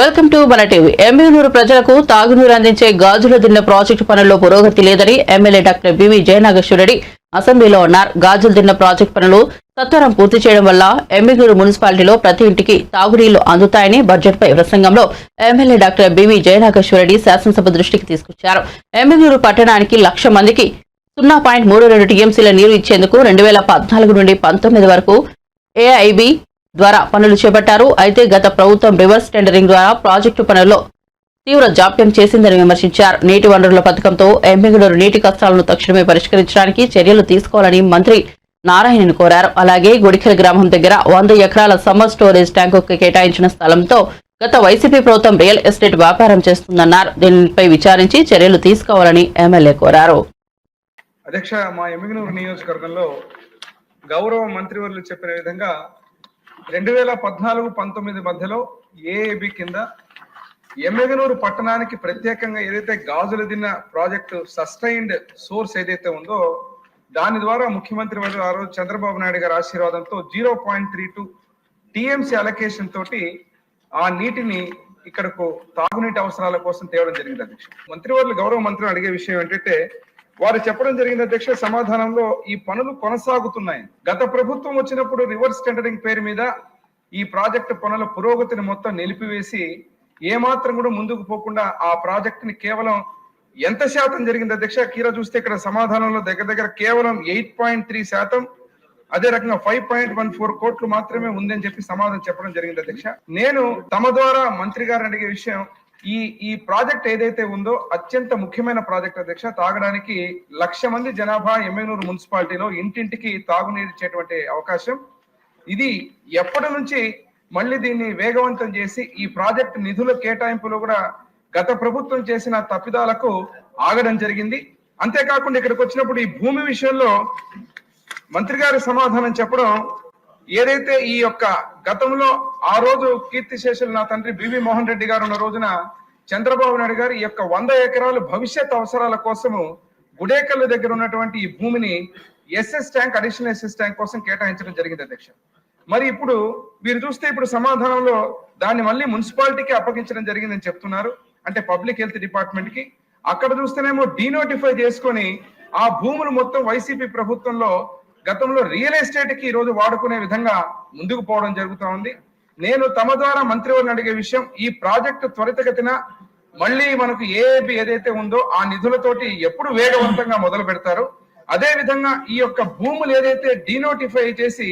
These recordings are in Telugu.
వెల్కమ్ టు మన టీవీ. ఎమ్మిగనూరు ప్రజలకు తాగునీరు అందించే గాజుల దిన్నె ప్రాజెక్టు పనుల్లో పురోగతి లేదని ఎమ్మెల్యే డాక్టర్ బివి జయనాగేశ్వరరెడ్డి అసెంబ్లీలో అన్నారు. గాజుల దిన్నె ప్రాజెక్టు పనులు సత్వరం పూర్తి చేయడం వల్ల ఎమ్మిగనూరు మున్సిపాలిటీలో ప్రతి ఇంటికి తాగునీళ్లు అందుతాయని బడ్జెట్పై ప్రసంగంలో ఎమ్మెల్యే డాక్టర్ బివి జయనాగేశ్వరరెడ్డి శాసనసభ దృష్టికి తీసుకొచ్చారు. ఎమ్మిగనూరు పట్టణానికి 1,00,000 మందికి 0.32 టీఎంసీల నీరు ఇచ్చేందుకు 2014 నుండి 19 వరకు ఏఐబి ద్వారా పనులు చేపట్టారు. అయితే గత ప్రభుత్వం రివర్స్ టెండరింగ్ ద్వారా ప్రాజెక్టు పనుల్లో తీవ్ర జాప్యం చేసిందని విమర్శించారు. నీటి వనరుల పథకంతో ఎమ్మిగనూరు నీటి కష్టాలను తక్షణమే పరిష్కరించడానికి చర్యలు తీసుకోవాలని మంత్రి నారాయణను కోరారు. అలాగే గుడికెల గ్రామం దగ్గర 100 ఎకరాల సమ్మర్ స్టోరేజ్ ట్యాంకుకు కేటాయించిన స్థలంతో గత వైసీపీ ప్రభుత్వం రియల్ ఎస్టేట్ వ్యాపారం చేస్తుందన్నారు. దీనిపై విచారించి చర్యలు తీసుకోవాలని ఎమ్మెల్యే కోరారు. అధ్యక్ష, మా ఎమ్మిగనూరు నియోజకవర్గంలో గౌరవ మంత్రివర్యులు చెప్పిన విధంగా 2014-19 మధ్యలో ఏఏబి కింద ఎమ్మిగనూరు పట్టణానికి ప్రత్యేకంగా ఏదైతే గాజుల దిన్న ప్రాజెక్టు సస్టైన్డ్ సోర్స్ ఏదైతే ఉందో దాని ద్వారా ముఖ్యమంత్రి వర్యులు ఆ రోజు చంద్రబాబు నాయుడు గారి ఆశీర్వాదంతో 0.32 టీఎంసీ అలొకేషన్ తోటి ఆ నీటిని ఇక్కడకు తాగునీటి అవసరాల కోసం తేవడం జరిగింది. అధ్యక్ష, మంత్రివర్యులు గౌరవ మంత్రిని అడిగే విషయం ఏంటంటే వారు చెప్పడం జరిగింది అధ్యక్ష, సమాధానంలో ఈ పనులు కొనసాగుతున్నాయి. గత ప్రభుత్వం వచ్చినప్పుడు రివర్స్ టెండరింగ్ పేరు మీద ఈ ప్రాజెక్టు పనుల పురోగతిని మొత్తం నిలిపివేసి ఏమాత్రం కూడా ముందుకు పోకుండా ఆ ప్రాజెక్టుని కేవలం ఎంత శాతం జరిగింది అధ్యక్ష? కీరా చూస్తే ఇక్కడ సమాధానంలో దగ్గర కేవలం 8.3%, అదే రకంగా 5.14 కోట్లు మాత్రమే ఉందని చెప్పి సమాధానం చెప్పడం జరిగింది అధ్యక్ష. నేను తమ ద్వారా మంత్రి గారిని అడిగే విషయం, ఈ ప్రాజెక్ట్ ఏదైతే ఉందో అత్యంత ముఖ్యమైన ప్రాజెక్ట్ అధ్యక్ష. తాగడానికి 1,00,000 మంది జనాభా ఎమ్మిగనూరు మున్సిపాలిటీలో ఇంటింటికి తాగునీరు ఇచ్చేటువంటి అవకాశం. ఇది ఎప్పటి నుంచి మళ్ళీ దీన్ని వేగవంతం చేసి ఈ ప్రాజెక్ట్ నిధుల కేటాయింపులో కూడా గత ప్రభుత్వం చేసిన తప్పిదాలకు ఆగడం జరిగింది. అంతేకాకుండా ఇక్కడికి వచ్చినప్పుడు ఈ భూమి విషయంలో మంత్రి గారి సమాధానం చెప్పడం, ఏదైతే ఈ యొక్క గతంలో ఆ రోజు కీర్తిశేషులు నా తండ్రి బివి మోహన్ రెడ్డి గారు ఉన్న రోజున చంద్రబాబు నాయుడు గారు ఈ యొక్క 100 ఎకరాలు భవిష్యత్ అవసరాల కోసము గుడేకల్ దగ్గర ఉన్నటువంటి ఈ భూమిని SS tank, additional SS tank కోసం కేటాయించడం జరిగింది అధ్యక్ష. మరి ఇప్పుడు మీరు చూస్తే ఇప్పుడు సమాధానంలో దాన్ని మళ్ళీ మున్సిపాలిటీకి అప్పగించడం జరిగిందని చెప్తున్నారు, అంటే పబ్లిక్ హెల్త్ డిపార్ట్మెంట్ కి. అక్కడ చూస్తేనేమో డీనోటిఫై చేసుకొని ఆ భూములు మొత్తం వైసీపీ ప్రభుత్వంలో గతంలో రియల్ ఎస్టేట్ కి ఈ రోజు వాడుకునే విధంగా ముందుకు పోవడం జరుగుతూ ఉంది. నేను తమ ద్వారా మంత్రివర్ని అడిగే విషయం, ఈ ప్రాజెక్టు త్వరితగతిన మళ్ళీ మనకు ఏఏబి ఏదైతే ఉందో ఆ నిధులతోటి ఎప్పుడు వేగవంతంగా మొదలు పెడతారు, అదే విధంగా ఈ యొక్క భూములు ఏదైతే డీనోటిఫై చేసి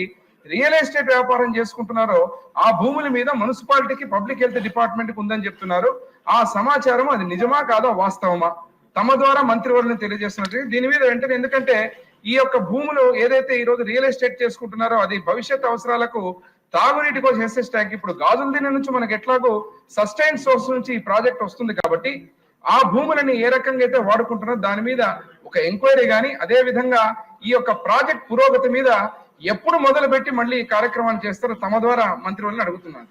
రియల్ ఎస్టేట్ వ్యాపారం చేసుకుంటున్నారో ఆ భూముల మీద మున్సిపాలిటీకి, పబ్లిక్ హెల్త్ డిపార్ట్మెంట్ కి ఉందని చెప్తున్నారు. ఆ సమాచారం అది నిజమా కాదా, వాస్తవమా? తమ ద్వారా మంత్రివర్యులను తెలియజేస్తున్నట్టు దీని మీద వెంటనే, ఎందుకంటే ఈ యొక్క భూములు ఏదైతే ఈ రోజు రియల్ ఎస్టేట్ చేసుకుంటున్నారో అది భవిష్యత్ అవసరాలకు తాగునీటి కోసం ఎస్ఎస్ ట్యాంక్, ఇప్పుడు గాజుల దిన్నె నుంచి మనకి ఎట్లాగో సస్టైన్ సోర్స్ నుంచి ఈ ప్రాజెక్ట్ వస్తుంది కాబట్టి ఆ భూములని ఏ రకంగా అయితే వాడుకుంటున్నారో దాని మీద ఒక ఎంక్వైరీ కానీ, అదే విధంగా ఈ యొక్క ప్రాజెక్ట్ పురోగతి మీద ఎప్పుడు మొదలు పెట్టి మళ్ళీ ఈ కార్యక్రమాన్ని చేస్తారో తమ ద్వారా మంత్రివర్యులను అడుగుతున్నాను.